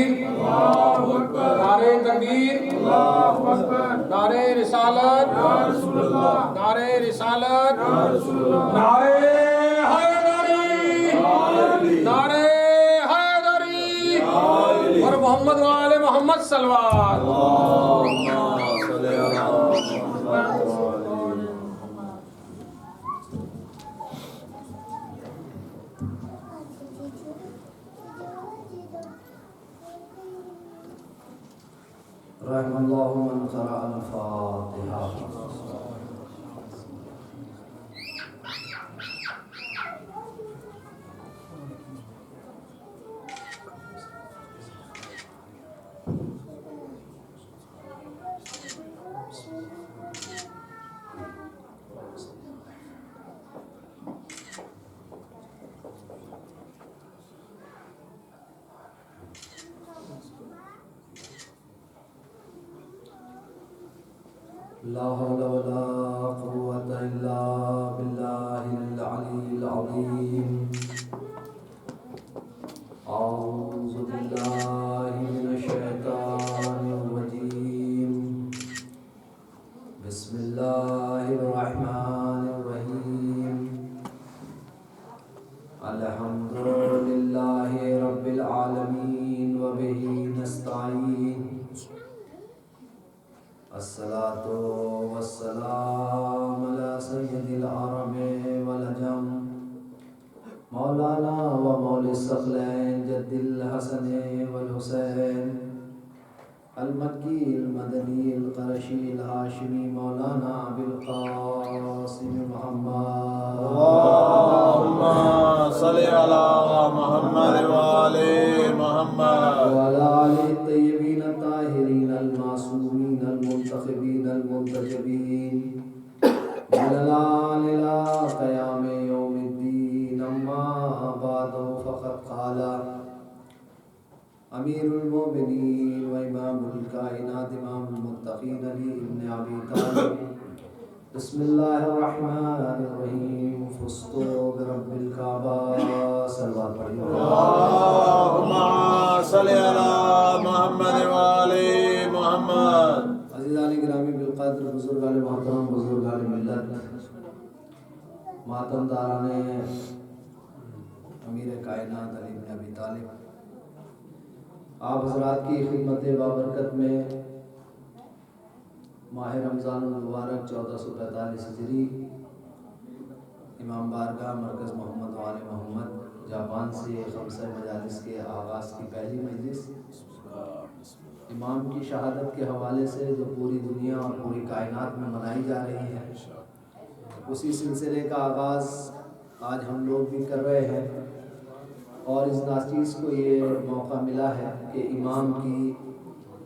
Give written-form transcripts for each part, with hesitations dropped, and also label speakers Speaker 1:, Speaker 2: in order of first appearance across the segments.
Speaker 1: اللہ اکبر، نعرہ تکبیر، اللہ اکبر، نعرہ رسالت، یا رسول اللہ، نعرہ رسالت، یا رسول اللہ، نعرہ حیدری، نعرہ حیدری، اور محمد و آل محمد صلوات۔
Speaker 2: اللہم صلی علی محمد رحم اللہ من قرأ الفاتحہ۔ لا حول ولا قوة إلا بالله العلي العظيم۔ أعوذ بالله من الشيطان الرجيم، بسم الله الرحمن الرحيم، الحمد لله رب العالمين وبه نستعين، الصلاة والسلام على سيد العرب والعجم، مولانا ومولى الثقلين جد الحسن والحسين، المكي المدني القرشي الهاشمي، مولانا أبي القاسم محمد،
Speaker 3: اللهم صل على محمد وآل محمد،
Speaker 2: وعلى آله الطيبين الطاهرين المعصومين المنتخبين المنتجبين من الآن إلى قيام يوم الدين، أما بعد فقد قال أمير المؤمنين وإمام الكائنات إمام المتقين علي بن أبي طالب، بسم الله الرحمن الرحيم، فزت برب الكعبة، صلوات پڑھیے۔
Speaker 3: اللهم صل على محمد وآل محمد۔
Speaker 2: عزیزان گرامی بالقدر، بزرگان محترم، بزرگان ملت، ماتم داران امیر کائنات علی بن ابی طالب، آپ حضرات کی خدمت بابرکت میں ماہ رمضان المبارک 1445 ہجری، امام بارگاہ مرکز محمد و آل محمد جاپان سے خمسہ مجالس کے آغاز کی پہلی مجلس امام کی شہادت کے حوالے سے جو پوری دنیا اور پوری کائنات میں منائی جا رہی ہے، اسی سلسلے کا آغاز آج ہم لوگ بھی کر رہے ہیں، اور اس ناچیز کو یہ موقع ملا ہے کہ امام کی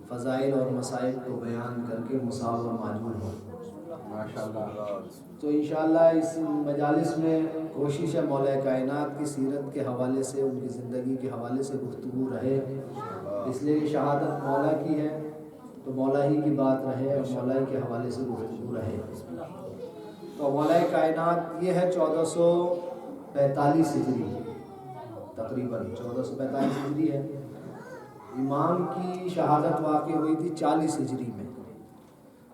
Speaker 2: فضائل اور مصائب کو بیان کر کے مصاب و معجون ہو۔ تو انشاءاللہ اس مجالس میں کوشش ہے مولا کائنات کی سیرت کے حوالے سے، ان کی زندگی کے حوالے سے گفتگو رہے، اس لیے شہادت مولا کی ہے تو مولا ہی کی بات رہے اور مولا کے حوالے سے گفتگو رہے۔ تو مولا کائنات یہ ہے 1445 ہجری، تقریباً 1445 ہجری ہے۔ امام کی شہادت واقع ہوئی تھی 40 ہجری میں،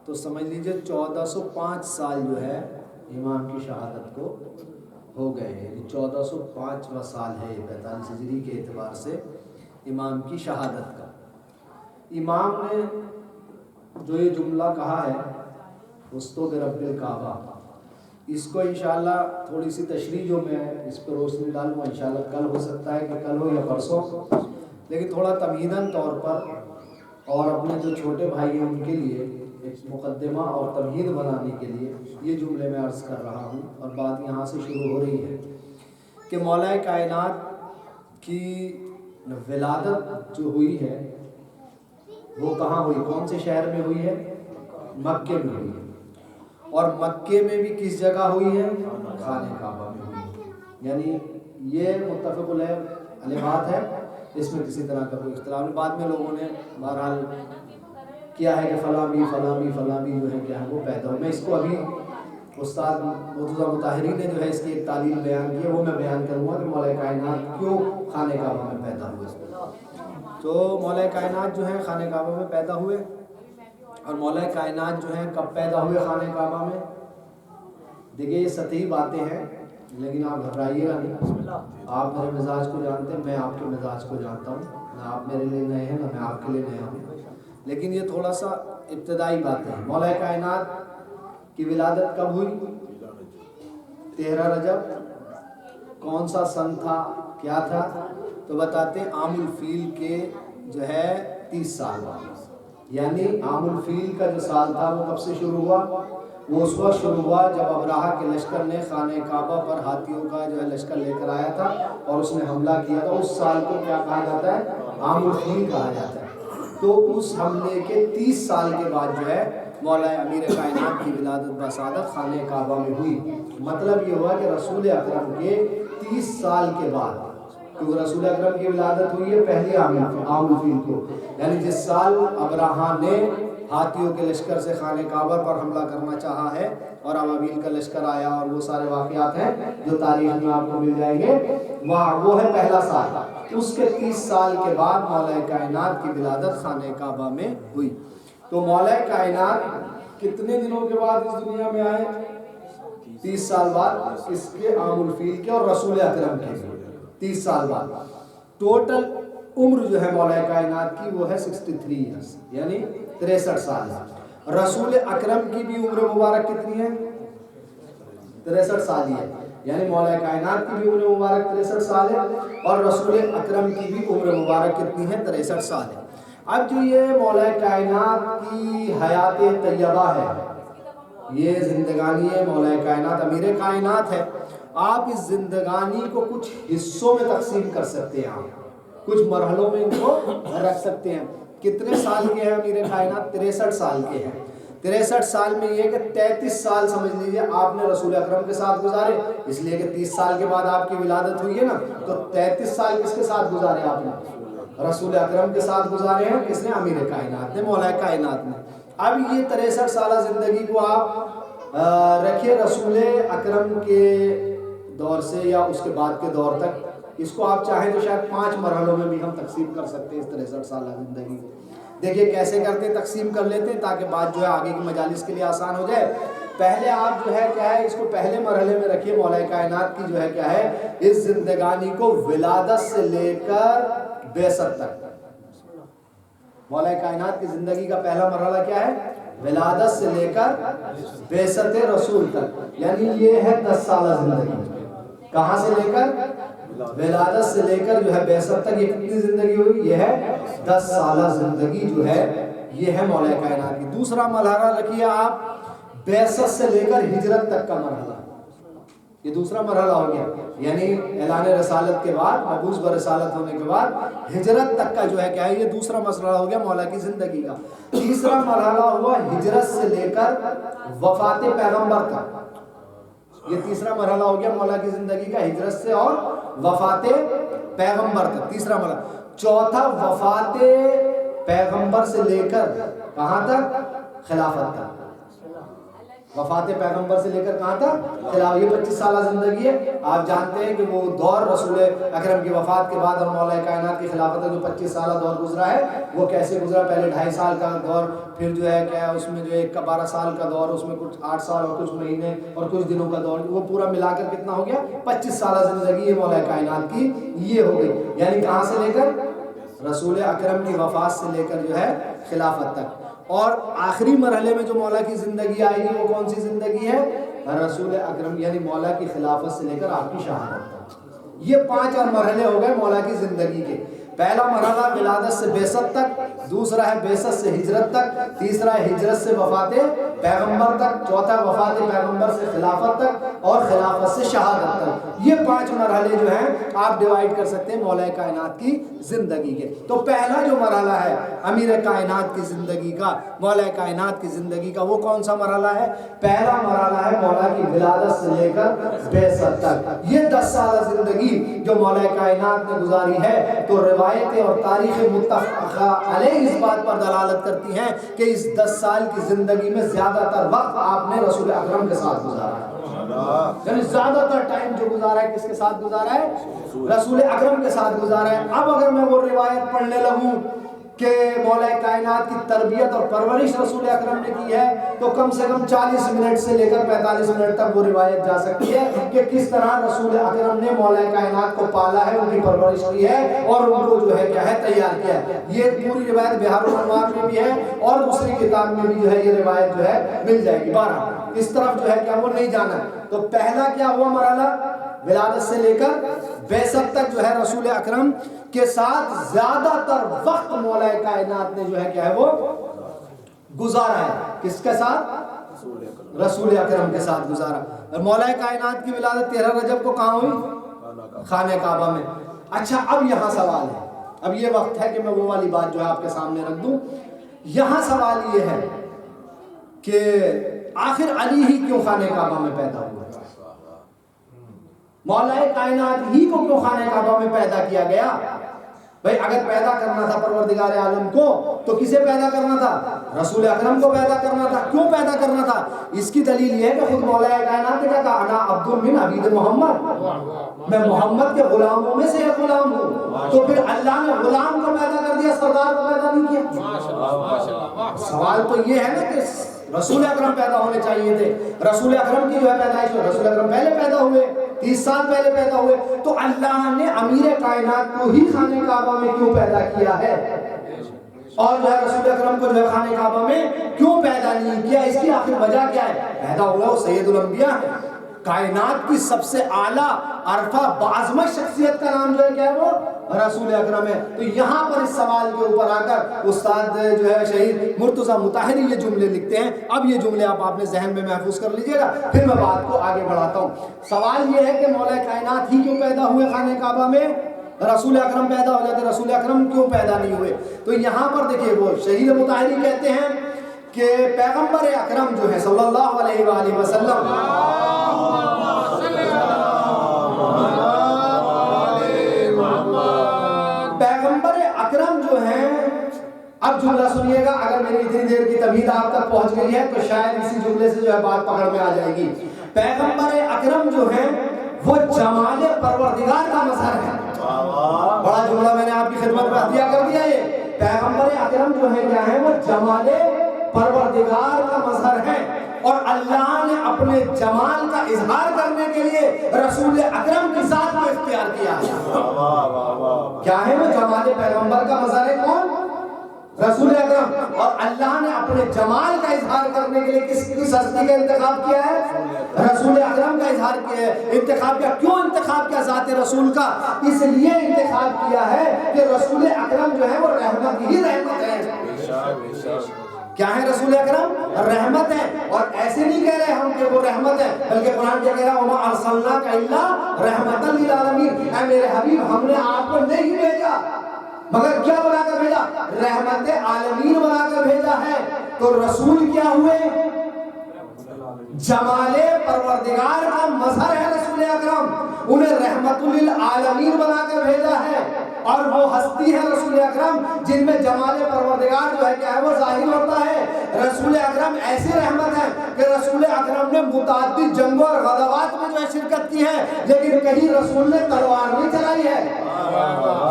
Speaker 2: تو سمجھ لیجئے 1405 سال جو ہے امام کی شہادت کو ہو گئے ہیں، 1405واں سال ہے 45 ہجری کے اعتبار سے امام کی شہادت کا۔ امام نے جو یہ جملہ کہا ہے فزت برب الکعبہ، اس کو انشاءاللہ تھوڑی سی تشریح جو میں اس پر روشنی ڈالوں، انشاءاللہ کل ہو سکتا ہے کہ کل ہو یا پرسوں، لیکن تھوڑا تمہیداً طور پر اور اپنے جو چھوٹے بھائی ہیں ان کے لیے ایک مقدمہ اور تمہید بنانے کے لیے یہ جملے میں عرض کر رہا ہوں، اور بات یہاں سے شروع ہو رہی ہے کہ مولا کائنات کی ولادت جو ہوئی ہے وہ کہاں ہوئی، کون سے شہر میں ہوئی ہے؟ مکے میں ہوئی ہے، اور مکے میں بھی کس جگہ ہوئی ہے؟ خانہ کعبہ میں ہوئی ہے، یعنی یہ متفق علیہ بات ہے، اس میں کسی طرح کا کوئی اختلاف نہیں۔ بعد میں لوگوں نے بہرحال کیا ہے کہ فلاں بھی جو ہے کیا ہے وہ پیدا ہو۔ میں اس کو ابھی استاد مرتضیٰ مطہری نے جو ہے اس کی ایک تعلیم بیان کی ہے، وہ میں بیان کروں گا کہ مولا کائنات کیوں خانہ کعبہ میں پیدا ہوئے۔ تو تو مولا کائنات جو ہیں خانہ کعبہ میں پیدا ہوئے، اور مولا کائنات جو ہیں کب پیدا ہوئے خانہ کعبہ میں؟ دیکھیے یہ سطحی باتیں ہیں، لیکن آپ گھبرائیے گا نہیں، آپ میرے مزاج کو جانتے ہیں، میں آپ کے مزاج کو جانتا ہوں، نہ آپ میرے لیے نئے ہیں نہ میں آپ کے لیے نیا ہوں، لیکن یہ تھوڑا سا ابتدائی بات ہے۔ مولا کائنات کی ولادت کب ہوئی؟ 13 رجب۔ کون سا سن تھا، کیا تھا؟ تو بتاتے ہیں عام الفیل کے جو ہے 30 سال بعد، یعنی عام الفیل کا جو سال تھا وہ کب سے شروع ہوا؟ وہ اس وقت شروع ہوا جب ابراہہ کے لشکر نے خانہ کعبہ پر ہاتھیوں کا جو ہے لشکر لے کر آیا تھا اور اس نے حملہ کیا تھا۔ اس سال کو کیا کہا جاتا ہے؟ عام الفیل کہا جاتا ہے۔ تو اس حملے کے 30 سال کے بعد جو ہے مولا امیر کائنات کی ولادت بسعادت خانہ کعبہ میں ہوئی۔ مطلب یہ ہوا کہ رسول اکرم کے 30 سال کے بعد، کیونکہ رسول اکرم کی ولادت ہوئی ہے پہلی عام الفیل کو، یعنی جس سال ابراہہ نے ہاتھیوں کے لشکر سے خانہ کعبہ پر حملہ کرنا چاہا ہے اور ابابیل کا لشکر آیا، اور وہ سارے واقعات ہیں جو تاریخ میں آپ کو مل جائیں گے، وہ ہے پہلا سال۔ اس کے 30 سال کے بعد مولا کائنات کی ولادت خانہ کعبہ میں ہوئی۔ تو مولا کائنات کتنے دنوں کے بعد اس دنیا میں آئے؟ 30 سال بعد، اس کے عام الفیل کے اور رسول اکرم کے 30 سال بعد۔ ٹوٹل عمر جو ہے مولا کائنات کی وہ ہے 63 ایئرس، یعنی 63 سال ہے۔ رسول اکرم کی بھی عمر مبارک کتنی ہے؟ 63 سال ہی ہے، یعنی مولا کائنات کی بھی عمر مبارک 63 سال ہے، اور رسول اکرم کی بھی عمر مبارک کتنی ہے؟ 63 سال ہے۔ اب جو یہ مولا کائنات کی حیات طیبہ ہے، یہ زندگانی ہے مولا کائنات امیر کائنات ہے، آپ اس زندگانی کو کچھ حصوں میں تقسیم کر سکتے ہیں، آپ کچھ مرحلوں میں ان کو رکھ سکتے ہیں۔ کتنے سال کے ہیں امیر کائنات؟ 63 سال کے ہیں۔ 63 سال میں یہ کہ 33 سال سمجھ لیجئے آپ نے رسول اکرم کے ساتھ گزارے، اس لیے کہ 30 سال کے بعد آپ کی ولادت ہوئی ہے نا، تو 33 سال کس کے ساتھ گزارے آپ نے؟ رسول اکرم کے ساتھ گزارے ہیں۔ کس نے؟ امیر کائنات نے، مولا کائنات نے۔ اب یہ 63 سالہ زندگی کو آپ رکھیے رسول اکرم کے دور سے یا اس کے بعد کے دور تک، اس کو آپ چاہیں تو شاید 5 مرحلوں میں بھی ہم تقسیم کر سکتے ہیں اس 63 سالہ زندگی کو۔ دیکھیے کیسے کرتے ہیں، تقسیم کر لیتے ہیں تاکہ بات جو ہے آگے کی مجالس کے لیے آسان ہو جائے۔ پہلے آپ جو ہے کیا ہے، اس کو پہلے مرحلے میں رکھیے مولا کائنات کی جو ہے کیا ہے، اس زندگانی کو ولادت سے لے کر بعثت تک۔ مولا کائنات کی زندگی کا پہلا مرحلہ کیا ہے؟ ولادت سے لے کر بعثت رسول تک، یعنی یہ ہے 10 سالہ زندگی۔ کہاں سے لے کر؟ ولادت سے لے کر جو ہے بعثت تک، یہ کتنی زندگی ہوئی؟ یہ ہے 10 سالہ زندگی جو ہے، یہ ہے مولا کائنات کی۔ دوسرا مرحلہ رکھیے آپ بعثت سے لے کر ہجرت تک کا مرحلہ، یہ دوسرا مرحلہ ہو گیا، یعنی اعلان رسالت کے بعد، مبعوث برسالت ہونے کے بعد ہجرت تک کا جو ہے کیا ہے، یہ دوسرا مرحلہ ہو گیا مولا کی زندگی کا۔ تیسرا مرحلہ ہوا ہجرت سے لے کر وفات پیغمبر تک، یہ تیسرا مرحلہ ہو گیا مولا کی زندگی کا، ہجرت سے اور وفات پیغمبر تک، تیسرا مرحلہ۔ چوتھا وفات پیغمبر سے لے کر کہاں تک؟ خلافت تک۔ وفات پیغمبر سے لے کر کہاں تک؟ خلافت۔ یہ 25 سالہ زندگی ہے۔ آپ جانتے ہیں کہ وہ دور رسول اکرم کی وفات کے بعد اور مولا کائنات کی خلافت کا جو 25 سالہ دور گزرا ہے وہ کیسے گزرا؟ پہلے 2.5 سال کا دور، پھر جو ہے کیا ہے اس میں جو ہے 12 سال کا دور، اس میں کچھ 8 سال اور کچھ مہینے اور کچھ دنوں کا دور، وہ پورا ملا کر کتنا ہو گیا؟ 25 سالہ زندگی ہے مولا کائنات کی، یہ ہو گئی۔ یعنی کہاں سے لے کر؟ رسول اکرم کی وفات سے لے کر جو ہے خلافت تک۔ اور آخری مرحلے میں جو مولا کی زندگی آئے گی وہ کون سی زندگی ہے؟ رسول اکرم یعنی مولا کی خلافت سے لے کر آپ کی شہادت تک۔ یہ 5 اور مرحلے ہو گئے مولا کی زندگی کے۔ پہلا مرحلہ ولادت سے بعثت تک، دوسرا ہے بعثت سے ہجرت تک، تیسرا ہے ہجرت سے وفات پیغمبر تک، چوتھا وفات پیغمبر سے خلافت تک، اور خلافت سے شہادت تک۔ یہ 5 مرحلے جو ہیں آپ ڈیوائیڈ کر سکتے ہیں مولا کائنات کی زندگی کے۔ تو پہلا جو مرحلہ ہے امیر کائنات کی زندگی کا، مولا کائنات کی زندگی کا، وہ کون سا مرحلہ ہے؟ پہلا مرحلہ ہے مولا کی ولادت سے لے کر بعثت تک۔ یہ 10 سالہ زندگی جو مولا کائنات نے گزاری ہے، تو روایتیں اور تاریخ متفقہ علیہ اس بات پر دلالت کرتی ہیں کہ اس 10 سال کی زندگی میں زیادہ زیادہ تر وقت آپ نے رسول اکرم کے ساتھ گزارا ہے، یعنی زیادہ تر ٹائم جو گزارا ہے کس کے ساتھ گزارا ہے؟ رسول اکرم کے ساتھ گزارا ہے۔ اب اگر میں وہ روایت پڑھنے لگوں کہ مولا کائنات کی تربیت اور پرورش رسول اکرم نے کی ہے تو کم سے کم 40 منٹ سے لے کر 45 منٹ تک وہ روایت جا سکتی ہے کہ کس طرح رسول اکرم نے مولا کائنات کو پالا ہے، ان کی پرورش کی ہے اور ان کو جو ہے کیا ہے تیار کیا ہے۔ یہ پوری روایت بہار الانوار میں بھی ہے اور دوسری کتاب میں بھی جو ہے یہ روایت جو ہے مل جائے گی۔ 12 اس طرف جو ہے کیا وہ نہیں جانا۔ تو پہلا کیا ہوا مرحلہ؟ ولادت سے لے کر بعثت تک جو ہے رسول اکرم کے ساتھ زیادہ تر وقت مولا کائنات نے جو ہے کیا ہے وہ گزارا ہے۔ کس کے ساتھ؟ رسول اکرم کے ساتھ گزارا۔ اور مولا کائنات کی ولادت 13 رجب کو کہاں ہوئی؟ خانہ کعبہ میں۔ اچھا اب یہاں سوال ہے، اب یہ وقت ہے کہ میں وہ والی بات جو ہے آپ کے سامنے رکھ دوں۔ یہاں سوال یہ ہے کہ آخر علی ہی کیوں خانہ کعبہ میں پیدا ہوا؟ مولا کائنات ہی کو کیوں خانہ کعبہ میں پیدا کیا گیا؟ بھئی اگر پیدا کرنا تھا پروردگار عالم کو تو کسے پیدا کرنا تھا؟ رسول اکرم کو پیدا کرنا تھا۔ کیوں پیدا کرنا تھا؟ اس کی دلیل یہ ہے کہ خود مولا کائنات نے کہا انا عبد من عبید محمد، میں محمد کے غلاموں میں سے ایک غلام ہوں۔ تو پھر اللہ نے غلام کو پیدا کر دیا، سردار کو پیدا نہیں کیا۔ سوال تو یہ ہے نا کہ رسول اکرم پیدا ہونے چاہیے تھے، رسول اکرم کی جو ہے پیدائش ہو، رسول اکرم پہلے پیدا ہوئے، 30 سال پہلے پیدا ہوئے، تو اللہ نے امیر کائنات کو ہی خانہ کعبہ میں کیوں پیدا کیا ہے اور جو ہے رسول اکرم کو جو ہے خانہ کعبہ میں کیوں پیدا نہیں کیا؟ اس کی آخر وجہ کیا ہے؟ پیدا ہوا وہ سید الانبیاء ہے، کائنات کی سب سے اعلیٰ عرفہ بعظمت شخصیت کا نام جو ہے کیا ہے وہ رسول اکرم ہے۔ تو یہاں پر اس سوال کے اوپر آ کر استاد جو ہے شہید مرتضیٰ مطہری یہ جملے لکھتے ہیں۔ اب یہ جملے آپ اپنے ذہن میں محفوظ کر لیجئے گا، پھر میں بات کو آگے بڑھاتا ہوں۔ سوال یہ ہے کہ مولا کائنات ہی کیوں پیدا ہوئے خانہ کعبہ میں؟ رسول اکرم پیدا ہو جاتے، رسول اکرم کیوں پیدا نہیں ہوئے؟ تو یہاں پر دیکھیے وہ شہید مطہری کہتے ہیں کہ پیغمبر اکرم جو ہے صلی اللہ علیہ وآلہ وسلم پیغمبر اکرم جو ہیں، اب جملہ سنیے گا، اگر میری اتنی دیر کی تمہید آپ تک پہنچ گئی ہے تو شاید اسی جملے سے جو ہے بات پکڑ میں آ جائے گی۔ پیغمبر اکرم جو ہیں وہ جمال پروردگار کا مظہر ہے۔ بڑا جملہ میں نے آپ کی خدمت میں عطیہ کر دیا۔ یہ پیغمبر اکرم جو ہے کیا ہے وہ جمال پروردگار کا مظہر ہے، اور اللہ نے اپنے جمال کا اظہار کرنے کے لیے رسول اکرم کی ذات کو اختیار کیا ہے۔ کیا ہے وہ جمال پیغمبر کا مظہر ہے؟ کون؟ رسول اکرم۔ اور اللہ نے اپنے جمال کا اظہار کرنے کے لیے کس ہستی کا انتخاب کیا ہے؟ رسول اکرم کا اظہار کیا ہے، انتخاب کیا۔ کیوں انتخاب کیا ذات رسول کا؟ اس لیے انتخاب کیا ہے کہ رسول اکرم جو ہے وہ رحمت ہی رحمت ہے۔ کیا ہے رسول اکرم؟ رحمت ہے، اور ایسے نہیں کہہ رہے ہم کہ وہ رحمت ہے، بلکہ قرآن کیا کہہ رہا ہے وَمَا أَرْسَلْنَاكَ إِلَّا رَحْمَةً لِلْعَالَمِينَ، اے میرے حبیب ہم نے آپ کو نہیں بھیجا مگر کیا بنا کر بھیجا؟ رحمت عالمین بنا کر بھیجا ہے۔ تو رسول کیا ہوئے؟ جمال پروردگار کا مظہر ہے رسول اکرم، انہیں رحمت للعالمین بنا کر بھیجا ہے، اور وہ ہستی ہے رسول اکرم جن میں جمال پروردگار جو ہے کیا ہے وہ ظاہر ہوتا ہے۔ رسول اکرم ایسی رحمت ہے کہ رسول اکرم نے متعدد جنگوں اور غزوات میں جو ہے شرکت کی ہے، لیکن کہیں رسول نے تلوار نہیں چلائی ہے۔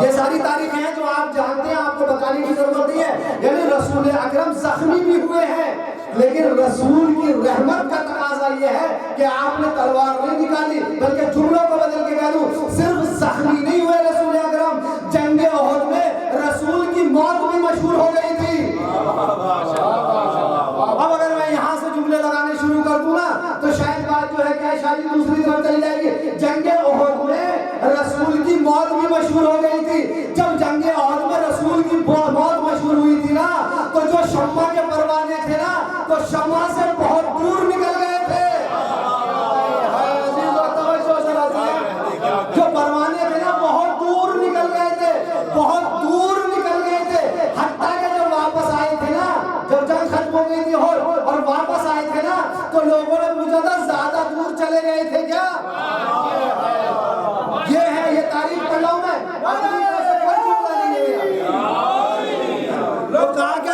Speaker 2: یہ ساری تاریخیں ہیں جو آپ جانتے ہیں، آپ کو بتانے کی ضرورت نہیں ہے۔ یعنی رسول اکرم زخمی بھی ہوئے ہیں، لیکن رسول کی رحمت کا تقاضا یہ ہے کہ آپ نے تلوار نہیں نکالی، بلکہ جملوں کو بدل کے کہہ دوں صرف زخمی نہیں ہوئے رسول اکرم، جنگ احد میں رسول کی موت بھی مشہور ہو گئی تھی۔ اب اگر میں یہاں سے جملے لگانے شروع کر دوں نا تو شاید بات جو ہے کہ شاید دوسری طرف چلی جائے گی۔ جنگ احد میں رسول کی موت بھی مشہور ہو گئی تھی۔ جب جنگ احد میں رسول کی موت مشہور ہوئی تھی نا تو جو شمع کے پروانے تھے نا تو شمع سے بہت دور نکل گئے تھے۔ جو پروانے تھے نا بہت دور نکل گئے تھے، بہت دور نکل گئے تھے، حتیٰ کہ جب واپس آئے تھے نا، جب جنگ ختم ہو گئی تھی اور واپس آئے تھے نا تو لوگوں نے پوچھا تھا زیادہ دور چلے گئے تھے کیا؟ یہ ہے، یہ تاریخ پڑھ لوں میں، تو کہا کہ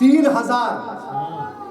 Speaker 2: 3000।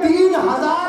Speaker 2: 3000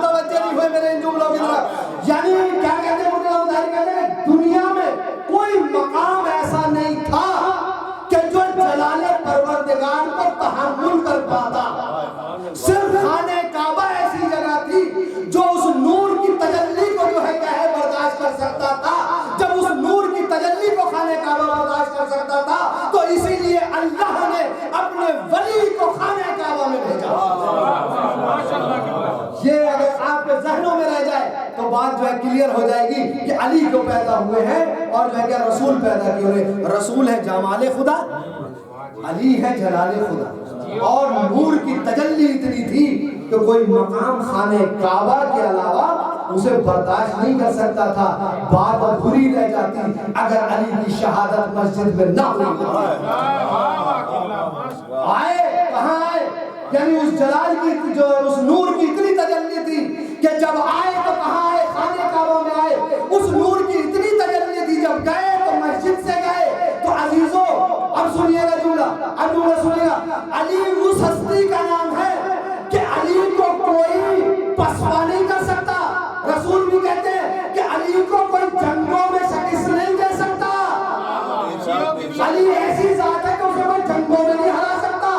Speaker 2: متوجہ نہیں ہوئے میرے ان جملوں کی طرف. یعنی کیا کہتے ہیں مطلب کہتے ہیں کہ دنیا میں کوئی مقام ایسا نہیں تھا کہ جو جلال پروردگار کو تحمل کر پاتا. صرف خانہ کعبہ ایسی جگہ تھی جو اس نور کی تجلی کو جو ہے کیا ہے برداشت کر سکتا تھا. جب اس نور کی تجلی کو خانہ کعبہ برداشت کر سکتا تھا تو اسی لیے اللہ نے اپنے ولی کو خانہ کعبہ میں بھیجا. یہ اگر آپ کے ذہنوں میں رہ جائے تو بات جو ہے کلیئر ہو جائے گی کہ علی کو پیدا ہوئے ہیں اور جو ہے کیا رسول پیدا کیے ہوئے. رسول ہے جمال خدا, علی ہے جلال خدا. اور نور کی تجلی اتنی تھی کہ کوئی مقام خانہ کعبہ کے علاوہ اسے برداشت نہیں کر سکتا تھا. بات ادھوری رہ جاتی اگر علی کی شہادت مسجد میں نہ ہوئی. آئے کہاں آئے؟ یعنی اس جلال کی جو اس نور کی اتنی تجلی تھی کہ جب آئے تو کہاں آئے؟ خانہ کعبہ میں آئے. اس نور کی اتنی تجلی تھی جب گئے تو مسجد سے گئے. تو عزیزو اب سنیے گا جملہ, اب جملہ سنیے گا. علی اس ہستی کا نام ہے کہ علی کو کوئی پسپا نہیں کر سکتا. رسول بھی کہتے ہیں کہ علی کو کوئی جنگوں میں شکست نہیں دے سکتا. علی ایسی ذات ہے کہ اسے کوئی جنگوں میں نہیں ہرا سکتا.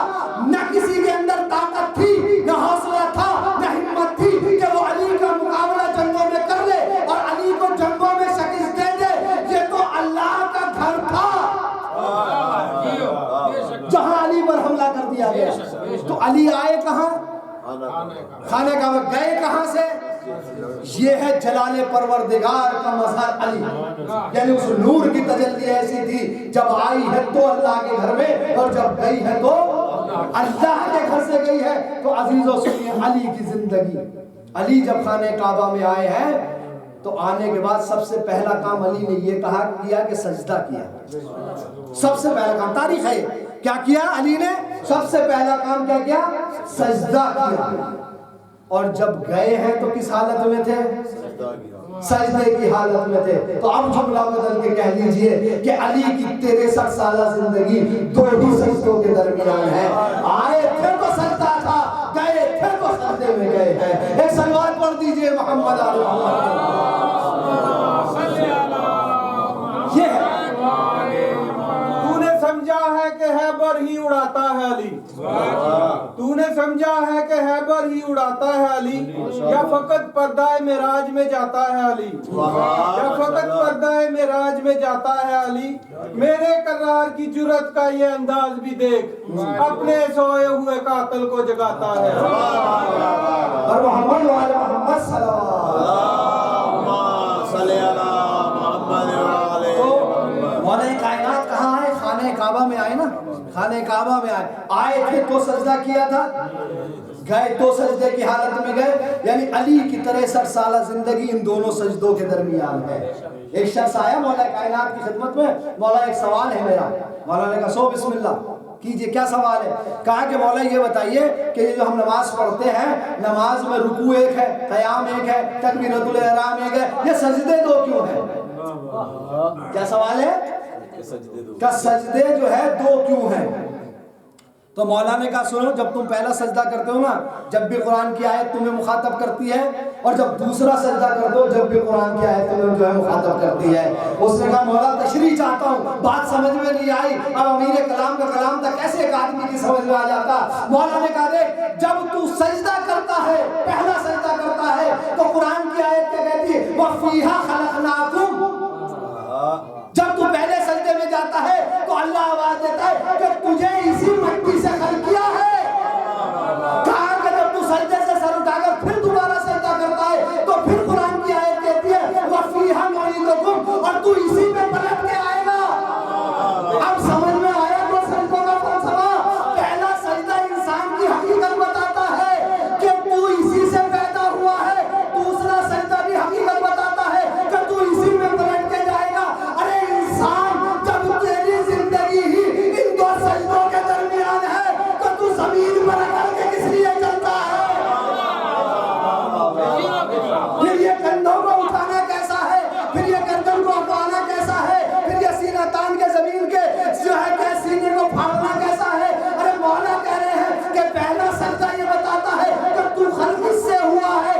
Speaker 2: نہ کسی کے اندر طاقت تھی, نہ حوصلہ تھا, نہ ہمت تھی کہ وہ علی کا مقابلہ جنگوں میں کر لے اور علی کو جنگوں میں شکست دے دے. یہ تو اللہ کا گھر تھا جہاں علی پر حملہ کر دیا گیا. تو علی آئے کہاں؟ خانہ کعبہ. گئے کہاں سے؟ یہ ہے جلال پروردگار کا مظہر علی. یعنی اس نور کی تجلی ایسی تھی جب آئی ہے تو اللہ کے گھر میں اور جب گئی ہے تو اللہ کے گھر سے گئی ہے. تو عزیزو سنیے علی کی زندگی. علی جب خانہ کعبہ میں آئے ہیں تو آنے کے بعد سب سے پہلا کام علی نے یہ کیا کہ سجدہ کیا. سب سے پہلا کام تاریخ ہے کیا کیا علی نے؟ سب سے پہلا کام کیا کیا؟ سجدہ کیا. اور جب گئے ہیں تو کس حالت میں تھے؟ سجدے کی حالت میں تھے. تو اب جملہ بدل کے کہہ لیجئے کہ علی کی 63 سالہ زندگی 2 ہی سجدوں کے درمیان ہے. آئے تھے تو سجدہ تھا, گئے تھے تو سجدے میں گئے ہیں. ایک صلوات پڑھ دیجئے محمد علی محمد. یہ ہے
Speaker 4: سمجھا ہے کہ حیبر ہی اڑاتا ہے علی. تو نے سمجھا ہے کہ حیبر ہی اڑاتا ہے علی, یا فقط پردہ معراج میں جاتا ہے علی, یا فقط پردہ معراج میں جاتا ہے علی. میرے کرار کی جرت کا یہ انداز بھی دیکھ, اپنے سوئے ہوئے قاتل کو جگاتا ہے.
Speaker 2: اور محمد وعلی محمد صلی اللہ مولا کائنات کہاں آئے؟ خانہ کعبہ میں آئے نا. خانہ کعبہ میں آئے تھے تو سجدہ کیا تھا, گئے تو سجدے کی حالت میں گئے. یعنی علی کی 63 سالہ زندگی ان دونوں سجدوں کے درمیان ہے. ایک شخص آیا مولا کائنات کی خدمت میں, مولا ایک سوال ہے میرا. مولا نے کہا سو بسم اللہ کیجئے. کیا سوال ہے؟ کہا کہ مولا یہ بتائیے کہ یہ جو ہم نماز پڑھتے ہیں, نماز میں رکوع ایک ہے, قیام ایک ہے, تکبیرۃ الاحرام ایک ہے, یہ سجدے 2 کیوں ہیں؟ کیا سوال ہے کہ سجدے جو ہے 2 کیوں ہیں؟ تو مولا نے کہا سنو, جب تم پہلا سجدہ کرتے ہو نا, جب بھی قرآن کی آیت تمہیں مخاطب کرتی ہے, اور جب دوسرا سجدہ کرتے ہو جب بھی قرآن کی آیت تمہیں جو ہے مخاطب کرتی ہے. اس نے کہا مولا تشریح چاہتا ہوں, بات سمجھ میں نہیں آئی. اب امیر کلام کا کلام تھا کیسے ایک آدمی کی سمجھ میں آ جاتا؟ مولا نے کہا دیکھ, جب تو سجدہ کرتا ہے, پہلا سجدہ کرتا ہے, تو قرآن کی آیت کیا کہتی ہے؟ وَفِيهَا خَلَقْنَاكُمْ. جب تو پہلے سجدے میں جاتا ہے تو اللہ آواز دیتا ہے کہ تجھے اسی مٹی سے خلق کیا ہے. کہا کہ جب تو سجدے سے سر اٹھا کر پھر دوبارہ سجدہ کرتا ہے تو پھر قرآن کی آیت کہتی ہے وَفِيهَا نُعِيدُكُمْ, اور تو اسی میں پلٹ کے آئے گا. اب سمجھ میں آیا تو سجدوں کا فلسفہ. پہلا سجدہ انسان کی حقیقت بتاتا ہے کہ تو اسی سے پیدا ہوا ہے. دوسرا سجدہ بھی حقیقت بتاتا ہے کہ تو اسی میں پلٹ کے جائے گا. ارے انسان, جب تیری زندگی ہی ان 2 سجدوں کے درمیان ہے تو تو زمین پر اکڑ کے کس لیے چلتا ہے؟ پھر یہ کندھوں کو اٹھانا کیسا ہے, پھر یہ گردن کو اٹھانا کیسا ہے, پھر یہ سینہ تان کے زمین کے جو ہے کہ سینے کو پھاڑنا کیسا ہے؟ ارے مولا کہہ رہے ہیں کہ پہلا سجدہ یہ بتاتا ہے کہ تو خلق اس سے ہوا ہے,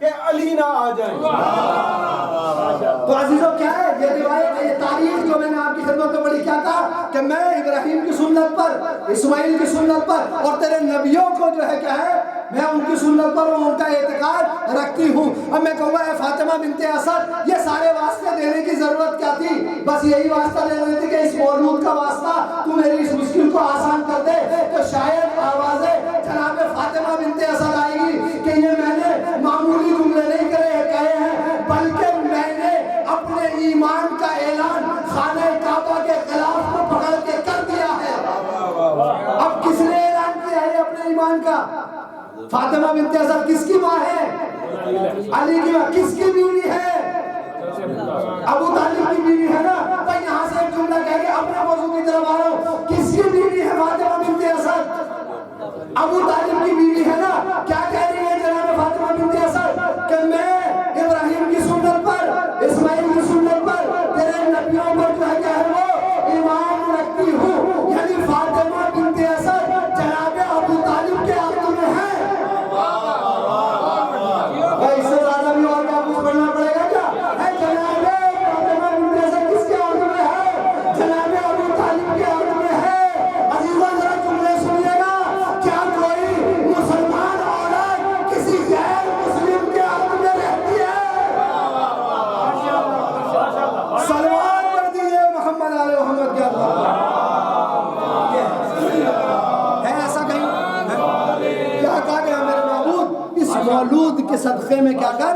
Speaker 4: کہ علی نہ آ جائیں.
Speaker 2: تو عزیزوں کیا ہے یہ روایت، یہ تاریخ جو میں نے آپ کی خدمت میں پڑھی، کیا کہا کہ میں ابراہیم کی سنت پر، اسماعیل کی سنت پر اور تیرے نبیوں کو جو ہے کیا ہے میں ان کی سنت پر ان کا اعتقاد رکھتی ہوں. اب میں کہوں گا اے فاطمہ بنت اسد یہ سارے واسطے دینے کی ضرورت کیا تھی؟ بس یہی واسطہ دے رہی تھی کہ اس مولود کا واسطہ تو میری اس مشکل کو آسان کر دے. تو شاید آوازیں جناب فاطمہ بنت اسد آئے گی کہ یہ میں نے معمولی جملے نہیں کہے ہیں، بلکہ میں نے اپنے ایمان کا اعلان خانہ کعبہ کے خلاف کو پکڑ کے کر دیا ہے. اب کس نے اعلان کیا ہے اپنے ایمان کا؟ فاطمہ بنت اسد کس کی ماں ہے؟ علی کی ماں. کس کی بیوی ہے؟ ابو طالب کی بیوی ہے نا. تو یہاں سے ایک جملہ کہہ کے اپنے موضوع کی طرف آ رہا ہوں. کس کی بیوی ہے فاطمہ بنت اسد؟ ابو طالب کی بیوی ہے نا. کیا کہہ رہی ہے جناب فاطمہ بنت اسد کہ میں ابراہیم کی سنت پر، اسماعیل کی سنت پر، تیرے نبیوں پر جو ہے کیا ہے وہ ایمان رکھتی ہوں. یعنی فاطمہ بنت اسد جناب ابو طالب کے عقد میں ہے. اس سے زیادہ بھی اور کیا کچھ پڑھنا پڑے گا کیا؟ جناب فاطمہ بنت اسد کس کے عقد میں ہے؟ جناب ابو طالب کے عقد میں ہے. عزیزاں ذرا جملے سنیے گا. کیا کوئی مسلمان عورت کسی غیر مسلم کے عقد میں رہتی ہے؟ صلوات پڑھ دیجئے محمد آل محمد کے اللہ. ہے ایسا کہیں؟ کیا کہا گیا میرے معبود اس مولود کے صدقے میں کیا کر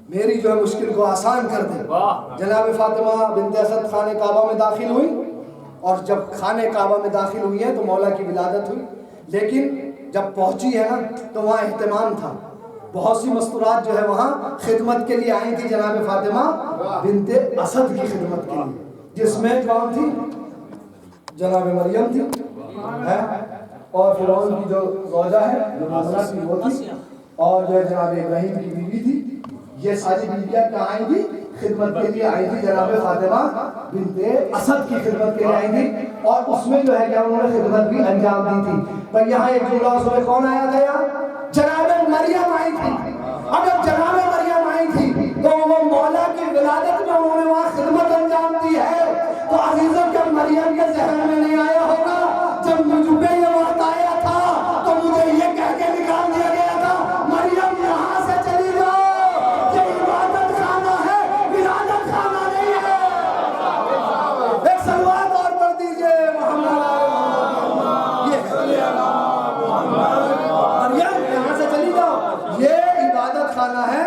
Speaker 2: میری جو ہے مشکل کو آسان کر دے. جناب فاطمہ بنت اسد خانہ کعبہ میں داخل ہوئی، اور جب خانہ کعبہ میں داخل ہوئی ہے تو مولا کی ولادت ہوئی. لیکن جب پہنچی ہے نا تو وہاں اہتمام تھا. بہت سی مستورات جو ہے وہاں خدمت کے لیے آئی تھی جناب فاطمہ بنت اسد کی خدمت کے لیے، جس میں کون تھی؟ جناب مریم تھی اور فرعون کی جو زوجہ ہے کی وہ تھی، اور جو ہے جناب ابراہیم کی بیوی تھی. یہ ساری بیویاں کیا آئی تھی؟ خدمت کے لیے آئی تھی. جناب فاطمہ بنت اسد کی خدمت کے لیے آئی تھی، اور اس میں جو ہے کیا انہوں نے خدمت بھی انجام دی تھی. پر یہاں ایک جملہ اس میں کون آیا تھا؟ یہاں جناب مریم آئی تھی. اب جب جناب مریم آئی تھی تو وہ مولا کی ولادت میں انہوں نے وہاں خدمت انجام دی ہے. تو عزیزوں کیا مریم کے ذہن میں نہیں آیا ہوگا جب مجھ پہ یہ وقت آیا تھا تو مجھے یہ کہہ کے نکال دیا گیا تھا مریم یہاں سے چلی جاؤ، یہ عبادت خانہ ہے، ولادت خانہ نہیں ہے. ایک صلوات اور پڑھ دیجئے محمد. مریم یہاں سے چلی جاؤ، یہ عبادت خانہ ہے،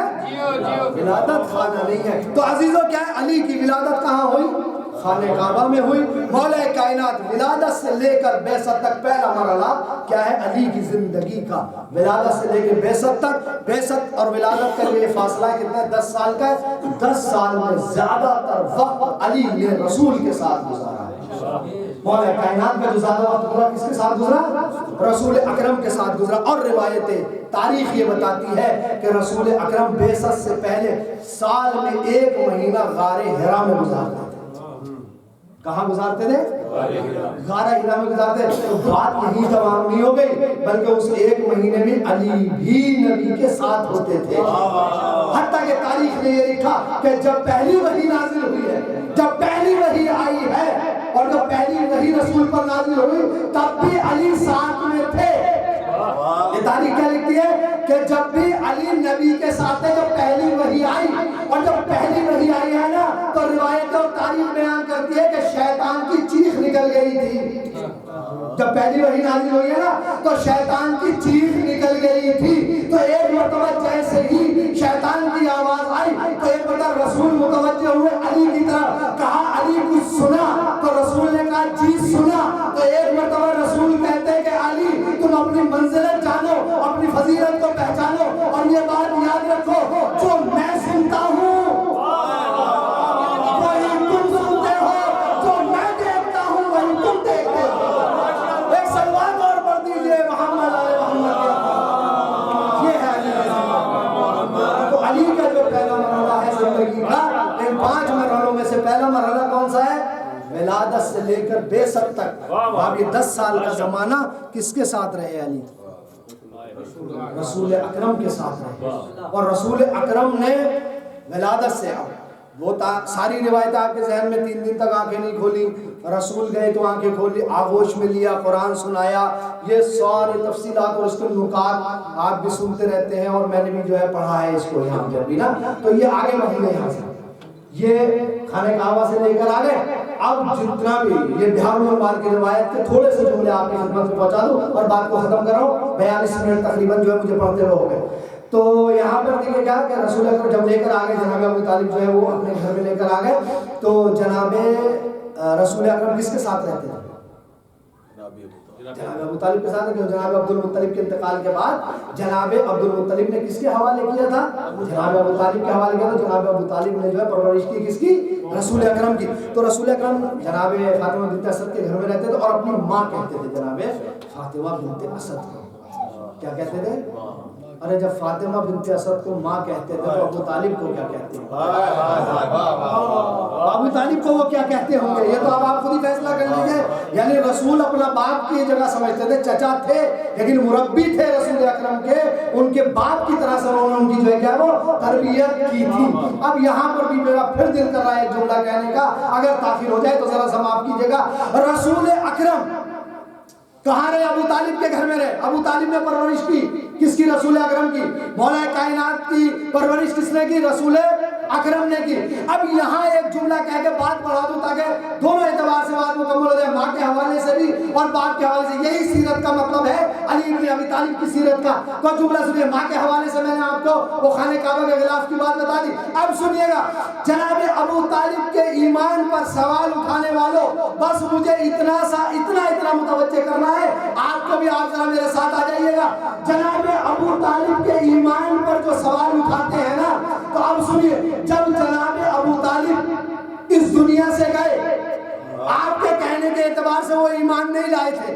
Speaker 2: ولادت خانہ نہیں ہے. تو عزیزوں کیا ہے علی کی ولادت کہاں ہوئی؟ خانہ کعبہ میں ہوئی. مولا کائنات ولادت سے لے کر بعثت تک پہلا مرحلہ کیا ہے علی کی زندگی کا. ولادت سے لے کے بعثت تک، بعثت اور ولادت کا یہ فاصلہ کتنا ہے؟ 10 سال کا ہے. 10 سال میں زیادہ تر وقت علی نے رسول کے ساتھ گزارا ہے. مولا کائنات میں جو زیادہ وقت گزرا کس کے ساتھ گزرا؟ رسول اکرم کے ساتھ گزرا. اور روایتیں تاریخ یہ بتاتی ہے کہ رسول اکرم بعثت سے پہلے سال میں 1 مہینہ غار حرا میں گزارتے تھے. کہاں گزارتے تھے؟ غار حرا میں گزارتے تھے. تو بات یہی تمام نہیں ہو گئی بلکہ اس 1 مہینے میں علی بھی نبی کے ساتھ ہوتے تھے. حتیٰ کہ تاریخ نے یہ لکھا کہ جب پہلی وحی نازل ہوئی ہے، جب پہلی وحی آئی ہے اور جب پہلی وحی رسول پر نازل ہوئی تب بھی علی ساتھ میں تھے. یہ تاریخ کیا لکھتی ہے کہ جب بھی علی نبی کے ساتھ ہے جب پہلی وحی آئی، اور جب پہلی وحی آئی ہے نا تو روایت اور تاریخ بیان کرتی ہے کہ شیطان کی چیخ نکل گئی تھی. جب پہلی وحی نازل ہوئی ہے نا تو شیطان کی چیخ نکل گئی تھی. تو ایک مرتبہ جیسے ہی شیطان کی آواز آئی تو ایک مرتبہ رسول متوجہ ہوئے علی کی طرف. کہا علی کچھ سنا؟ تو رسول نے کہا جی سنا. تو ایک مرتبہ رسول کہتے ہیں کہ علی تم اپنی منزلت جانو، اپنی فضیلت کو پہچانو، اور یہ بات یاد رکھو جو میں سنتا ہوں وہی تم سنتے ہو، جو میں دیکھتا ہوں وہی تم دیکھتے ہو. ایک صلوات اور پڑھ دیجئے محمد آل محمد. یہ ہے علی. تو علی کا جو پہلا مرحلہ ہے زندگی کا، ان 5 مرحلوں میں سے پہلا مرحلہ کون سا ہے؟ ولادت سے لے کر بعثت تک. اب یہ 10 سال کا زمانہ کس کے ساتھ رہے علی؟ رسول اکرم کے ساتھ رہے. اور رسول اکرم نے ولادت سے وہ ساری روایت آپ کے ذہن میں 3 دن تک آنکھیں نہیں کھولی, رسول گئے تو آنکھیں کھولی, آغوش میں لیا, قرآن سنایا, یہ ساری تفصیلات اور اس کے نکات آپ بھی سنتے رہتے ہیں اور میں نے بھی جو ہے پڑھا ہے اس کو یہاں پہ بھی نا. تو یہ آگے بڑھیں یہاں سے, یہ خانہ کعبہ سے لے کر آگے. اب جتنا بھی یہ بہار الانوار کی روایت کے تھوڑے سے جملے آپ کی خدمت میں پہنچا دوں اور بات کو ختم کر رہا ہوں. 42 منٹ تقریباً جو ہے مجھے پڑھتے ہوئے ہو گئے. تو یہاں پر دیکھیں کیا کہ رسول اکرم جب لے کر آگے جناب ابو طالب جو ہے وہ اپنے گھر میں لے کر آگئے, تو جناب رسول اکرم کس کے ساتھ رہتے ہیں؟ جناب ابو طالب کے ساتھ. جناب عبد المطلب کے انتقال کے بعد جناب عبد المطلب نے کس کے حوالے کیا تھا؟ جناب ابو طالب کے حوالے کیا تھا. جناب ابو طالب نے جو ہے پرورش کی کس کی؟ رسول اکرم کی. تو رسول اکرم جناب فاطمہ بنت اسد کے گھر میں رہتے تھے اور اپنی ماں کہتے تھے جناب فاطمہ بنت اسد کو. کیا کہتے تھے؟ ارے جب فاطمہ بنت اسد کو ماں کہتے تھے تو ابو طالب کو کیا کہتے ہیں؟ ابو طالب کو وہ کیا کہتے ہوں گے؟ یہ تو اب آپ خود ہی فیصلہ کر لیجئے. یعنی رسول اپنا باپ کی جگہ سمجھتے تھے, چچا تھے لیکن مربی تھے رسول اکرم کے, ان کے باپ کی طرح سے انہوں نے ان کی جو ہے کیا وہ تربیت کی تھی. اب یہاں پر بھی میرا پھر دل کر رہا ہے ایک جملہ کہنے کا, اگر تاخیر ہو جائے تو ذرا سا معاف کیجیے گا. رسول اکرم کہاں رہے؟ ابو طالب کے گھر میں رہے. ابو طالب نے پرورش کی کس کی؟ رسول اکرم کی. مولا کائنات کی پرورش کس نے کی؟ رسول اکرم نے کی. اب یہاں ایک جملہ کہہ کے بات بڑھا دوں تاکہ دونوں اعتبار سے بات مکمل ہو جائے, ماں کے حوالے سے بھی اور باپ کے حوالے سے. یہی سیرت کا مطلب ہے علی بن ابی طالب کی سیرت کا. تو جملہ سنیے, ماں کے حوالے سے میں نے آپ کو وہ خانہ کعبہ کے غلاف کی بات بتا دی. اب سنیے گا جناب ابو طالب کے ایمان پر سوال اٹھانے والوں, بس مجھے اتنا متوجہ کرنا ہے, آپ کو بھی آپ ذرا میرے ساتھ آ جائیے گا. جناب ابو طالب کے ایمان پر جو سوال اٹھاتے ہیں نا, تو اب سنیے, جب جناب ابو طالب اس دنیا سے گئے, آپ کے کہنے کے اعتبار سے وہ ایمان نہیں لائے تھے.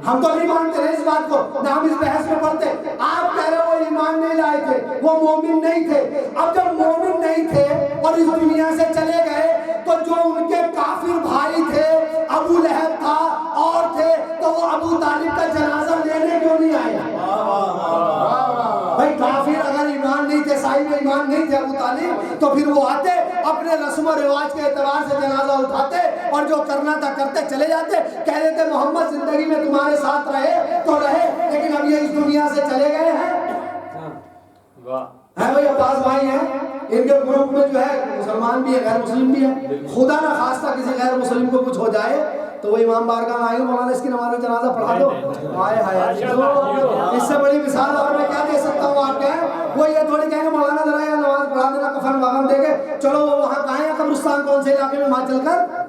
Speaker 2: ہم تو نہیں مانتے ہیں اس بات کو, نہ ہم اس بحث میں پڑھتے. آپ کہہ رہے وہ ایمان نہیں لائے تھے, وہ مومن نہیں تھے. اب جب مومن نہیں تھے اور اس دنیا سے چلے گئے, تو جو ان کے کافر بھائی تھے, ابو لہب تھا اور تھے, تو وہ ابو طالب کا جنازہ لینے کیوں نہیں آئے؟ بھائی کافر اگر ایمان نہیں تھے, صاحب ایمان نہیں تھے ابو طالب, تو پھر وہ آتے اپنے رسم و رواج کے اعتبار سے جنازہ اٹھاتے اور جو کرنا تھا کرتے چلے جاتے. کہہ رہے تھے محمد زندگی میں تمہارے ساتھ رہے تو رہے, لیکن اب یہ اس دنیا سے چلے گئے ہیں. بھائی عباس بھائی ہیں, ان کے گروپ میں جو ہے مسلمان بھی ہے, غیر مسلم بھی ہے. خدا نہ خواستہ کسی غیر مسلم کو کچھ ہو جائے تو وہ امام بارگاہ میں آئیں گے, مولانا اس کی نماز میں جنازہ پڑھا دو. ہائے ہائے, اس سے بڑی مثال اور میں کیا دے سکتا ہوں آپ کے؟ وہ یہ تھوڑی کہیں گے مولانا ذرا یہ نماز پڑھا دینا, کفن واغن دے کے چلو وہ وہاں کہاں ہے قبرستان کون سے علاقے میں, وہاں چل کر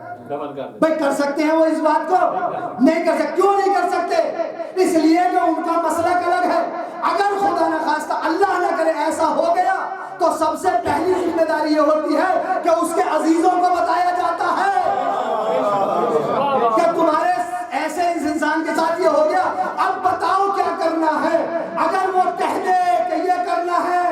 Speaker 2: بھائی کر سکتے ہیں وہ اس بات کو؟ نہیں کر سکتے. کیوں نہیں کر سکتے؟ اس لیے کہ ان کا مسلک الگ ہے. اگر خدا نہ خواستہ اللہ نہ کرے ایسا ہو گیا, تو سب سے پہلی ذمہ داری یہ ہوتی ہے کہ اس کے عزیزوں کو بتایا جاتا ہے کہ تمہارے ایسے اس انسان کے ساتھ یہ ہو گیا, اب بتاؤ کیا کرنا ہے. اگر وہ کہہ دے کہ یہ کرنا ہے,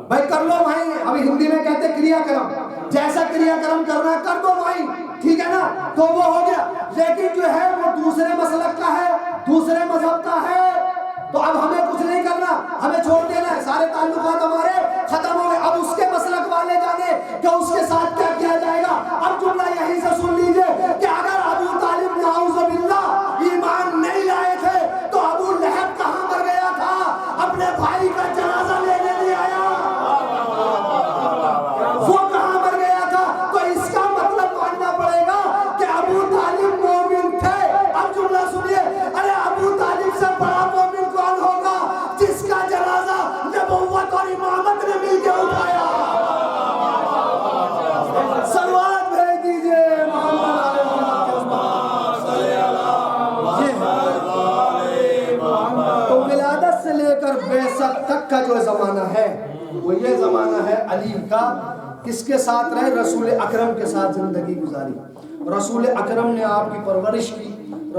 Speaker 2: بھائی کر لو بھائی. ابھی ہندی میں کہتے کریا کرم, جیسا کریا کرم کرنا کر دو بھائی, ٹھیک ہے نا, تو وہ ہو گیا. لیکن جو ہے وہ دوسرے مسلک کا ہے, دوسرے مذہب کا ہے, تو اب ہمیں کچھ نہیں کرنا, ہمیں چھوڑ دینا ہے. سارے تعلقات ہمارے ختم ہو گئے. اب اس کے مسلک والے جانے کہ اس کے ساتھ کیا کیا جائے گا. اب جملہ یہیں سے سن لیجئے کہ اگر ابو طالب نعوذ باللہ ایمان نہیں لائے تھے, تو ابو لہب کہاں مر گیا تھا؟ اپنے بھائی کا جنازہ لینے نہیں آیا, وہ کہاں مر گیا تھا. تو اس کا مطلب ماننا پڑے گا کہ ابو طالب مومن تھے. اب جملہ سنیے, ارے ابو طالب سے بڑا مومن کون ہوگا جس کا جنازہ نبوت اور امامت نے مل کے اٹھایا؟ سلوات بھیج دیجئے محمد علیہ. تو ولادت سے لے کر بعثت تک کا جو زمانہ ہے وہ یہ زمانہ ہے علی کا. کس کے ساتھ رہے؟ رسول اکرم کے ساتھ زندگی گزاری. رسول اکرم نے آپ کی پرورش کی,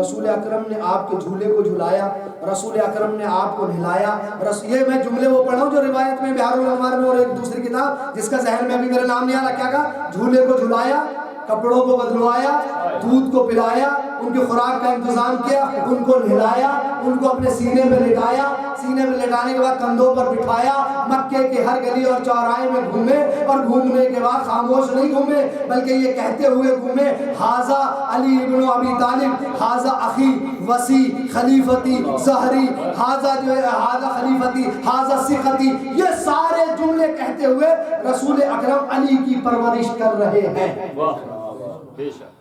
Speaker 2: رسول اکرم نے آپ کے جھولے کو جھلایا, رسول اکرم نے آپ کو نہلایا. یہ میں جملے وہ پڑھا ہوں جو روایت میں بہار الانوار میں اور ایک دوسری کتاب جس کا ذہن میں ابھی میرا نام نہیں آ رہا, کیا کہا؟ جھولے کو جھلایا, کپڑوں کو بدلوایا, دودھ کو پلایا, ان کی خوراک کا انتظام کیا، ان کو نہلایا، ان کو اپنے سینے پہ لٹایا، سینے پہ لٹانے کے بعد کندھوں پر بٹھایا، مکے کے ہر گلی اور چوراہے میں گھومے، اور گھومنے کے بعد خاموش نہیں گھومے بلکہ یہ کہتے ہوئے گھومے ھذا علی ابن ابی طالب، ھذا اخی وصی خلیفتی ظہری، ھذا جو ہے ھذا خلیفتی ھذا ثقتی، یہ سارے جملے کہتے ہوئے رسول اکرم علی کی پرورش کر رہے ہیں۔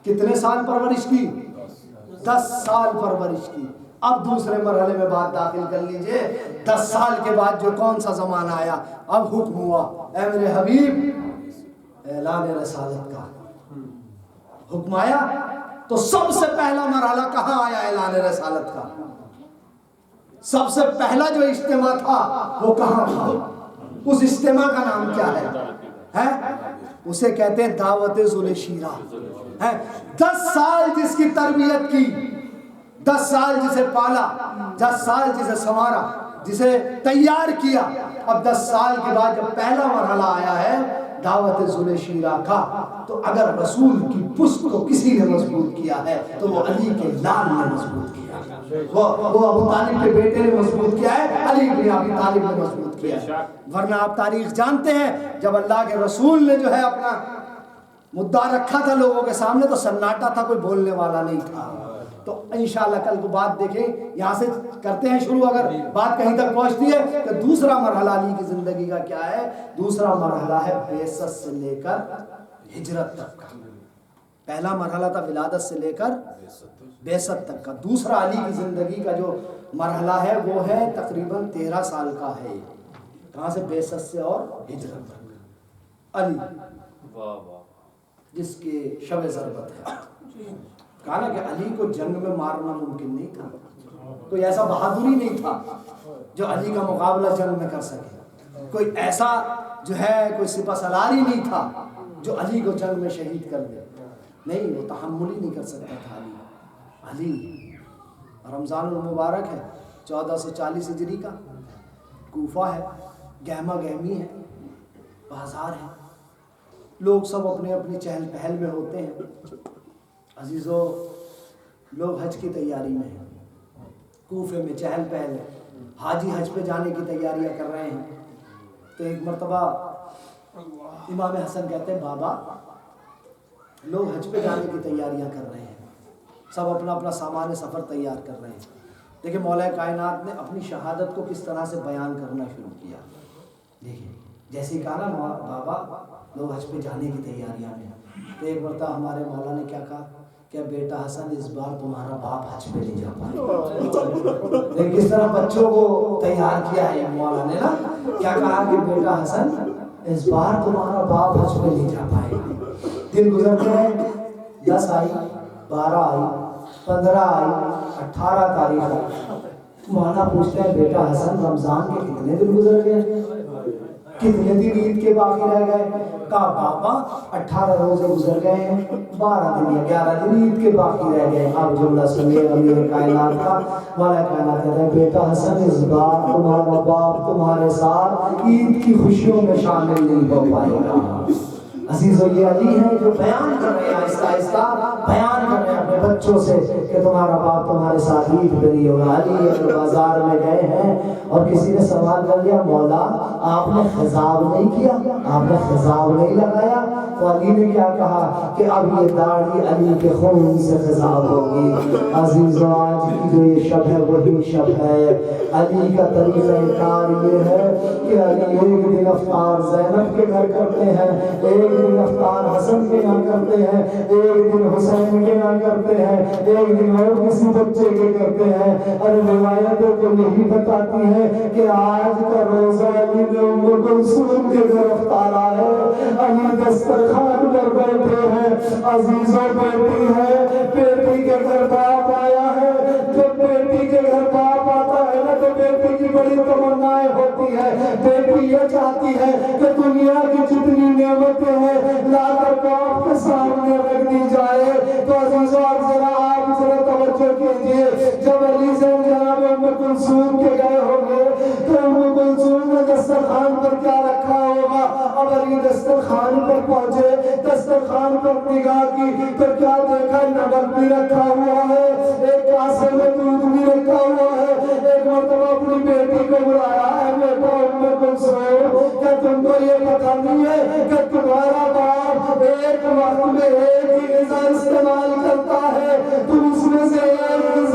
Speaker 2: کتنے سال پرورش کی؟ 10 سال پرورش کی۔ اب دوسرے مرحلے میں بات داخل کر لیجئے، 10 سال کے بعد جو کون سا زمانہ آیا، اب حکم ہوا، اے میرے حبیب اعلان رسالت کا حکم آیا۔ تو سب سے پہلا مرحلہ کہاں آیا اعلان رسالت کا؟ سب سے پہلا جو اجتماع تھا وہ کہاں تھا؟ اس اجتماع کا نام کیا ہے؟ اسے کہتے ہیں دعوت ذوال شیرہ۔ 10 سال جس کی تربیت کی، 10 سال جسے پالا، 10 سال جسے سنوارا، جسے تیار کیا، اب 10 سال کے بعد جب پہلا مرحلہ آیا ہے دعوت ذوال شیرہ کا، تو اگر رسول کی پشت کو کسی نے مضبوط کیا ہے تو وہ علی کے لال نے مضبوط کیا ہے، وہ ابو طالب کے بیٹے نے مضبوط کیا ہے، علی بن ابی طالب نے مضبوط کیا ہے۔ ورنہ آپ تاریخ جانتے ہیں جب اللہ کے رسول نے جو ہے اپنا مدعا رکھا تھا لوگوں کے سامنے تو سناٹا تھا، کوئی بولنے والا نہیں تھا۔ تو انشاءاللہ کل کو بات دیکھیں، یہاں سے کرتے ہیں شروع، اگر بات کہیں تک پہنچتی ہے کہ دوسرا مرحلہ علی کی زندگی کا کیا ہے۔ دوسرا مرحلہ ہے بعثت سے لے کر ہجرت تک کا۔ پہلا مرحلہ تھا ولادت سے لے کر بعثت تک کا، دوسرا علی کی زندگی کا جو مرحلہ ہے وہ ہے تقریباً 13 سال کا ہے۔ کہاں سے؟ بعثت سے اور ہجرت تک۔ علی جس کے شب ضربت ہے، کہا نا کہ علی کو جنگ میں مارنا ممکن نہیں تھا، کوئی ایسا بہادری نہیں تھا جو علی کا مقابلہ جنگ میں کر سکے، کوئی ایسا جو ہے کوئی سپہ سالار ہی نہیں تھا جو علی کو جنگ میں شہید کر دے، نہیں، وہ تحمل ہی نہیں کر سکتا تھا علی۔ رمضان المبارک ہے 1440 ہجری کا، کوفہ ہے، گہما گہمی ہے، بازار ہے، لوگ سب اپنے اپنی چہل پہل میں ہوتے ہیں۔ عزیزو، لوگ حج کی تیاری میں ہیں، کوفے میں چہل پہل ہے، حاجی حج پہ جانے کی تیاریاں کر رہے ہیں۔ تو ایک مرتبہ امام حسن کہتے ہیں بابا لوگ حج پہ جانے کی تیاریاں کر رہے ہیں، سب اپنا اپنا سامان سفر تیار کر رہے ہیں۔ دیکھیں مولا کائنات نے اپنی شہادت کو کس طرح سے بیان کرنا شروع کیا۔ دیکھیں جیسے کہا نا بابا لوگ حج پہ جانے کی تیاریاں میں، تو ایک مرتبہ ہمارے مولا نے کیا کہا کہ بیٹا حسن اس بار تمہارا باپ حج پہ نہیں جا پائے۔ لیکن کس طرح بچوں کو تیار کیا ہے مولا نے نا، کیا کہا کہ بیٹا حسن اس بار تمہارا باپ حج پہ نہیں جا پائے گا۔ دن گزرتے ہیں، 10 آئی، 12 آئی، 15 آئی، 18 تاریخ آئی، مولا پوچھتے ہیں بیٹا حسن رمضان کے کتنے دن گزر گئے، کتنے دن عید کے باقی رہ گئے؟ کہا بابا 18 روزے گزر گئے ہیں، 12 دن یا 11 دن عید کے باقی رہ گئے۔ اب جملہ سنیے امیر کائنات کا، مولا کائنات کہتا ہے بیٹا حسن اس بار تمہارا باپ تمہارے ساتھ عید کی خوشیوں میں شامل نہیں ہو پائے گا۔ عزیزو، یہ علی ہے جو بیان کر رہے ہیں، آہستہ آہستہ بیان کر رہے ہیں اپنے بچوں سے کہ تمہارا باپ تمہارے ساتھ عید پہ نہیں ہوگا۔ علی اگر بازار میں گئے ہیں اور کسی نے سوال کر لیا مولا آپ نے خضاب نہیں کیا، آپ نے خضاب نہیں لگایا، تو علی نے کیا کہا کہ اب یہ داڑھی علی کے خون سے خضاب ہوگی۔ عزیزو، آج کی جو یہ شب ہے وہی شب ہے۔ علی کا طریقہ کار یہ ہے کہ علی ایک دن افطار زینب کے گھر کرتے ہیں، ایک دن افطار حسن کے یہاں کرتے ہیں، ایک دن حسین کے یہاں کرتے ہیں، ایک دن اور کسی بچے کے کرتے ہیں۔ اور روایتیں تو یہی بتاتی ہیں کہ آج کا روزہ علی نے ام کلثوم کے گھر افطارا ہے، علی دسترخوان پر بیٹھے ہیں۔ عزیزوں، بیٹی ہے، بیٹی کے گھر باپ آیا ہے، جب بیٹی کے گھر باپ آتا ہے نا تو بیٹی کی بڑی تمنائیں ہوتی ہے، بیٹی یہ چاہتی ہے کہ دنیا کی جتنی نعمتیں ہیں لا کر باپ کے سامنے رکھ دی جائے۔ تو عزیزوں آپ ذرا توجہ کیجئے، جب علی سے جناب ام کلثوم کے گئے ہوں گے تو ام کلثوم نے دسترخوان پر کیا رکھا ہوگا؟ اب علی دسترخوان پر پہنچے، دسترخوان
Speaker 5: خان پر نگاہ کی تو کیا دیکھا؟ نمک بھی رکھا ہوا ہے، ایک کاسے میں دودھ بھی رکھا ہوا ہے۔ ایک مرتبہ اپنی بیٹی کو بلایا ہے، بیٹا ام کلثوم کیا تم کو یہ پتہ نہیں ہے کہ تمہارا باپ ایک وقت میں ایک ہی غذا استعمال کرتا ہے، تم اس میں سے ایک غذا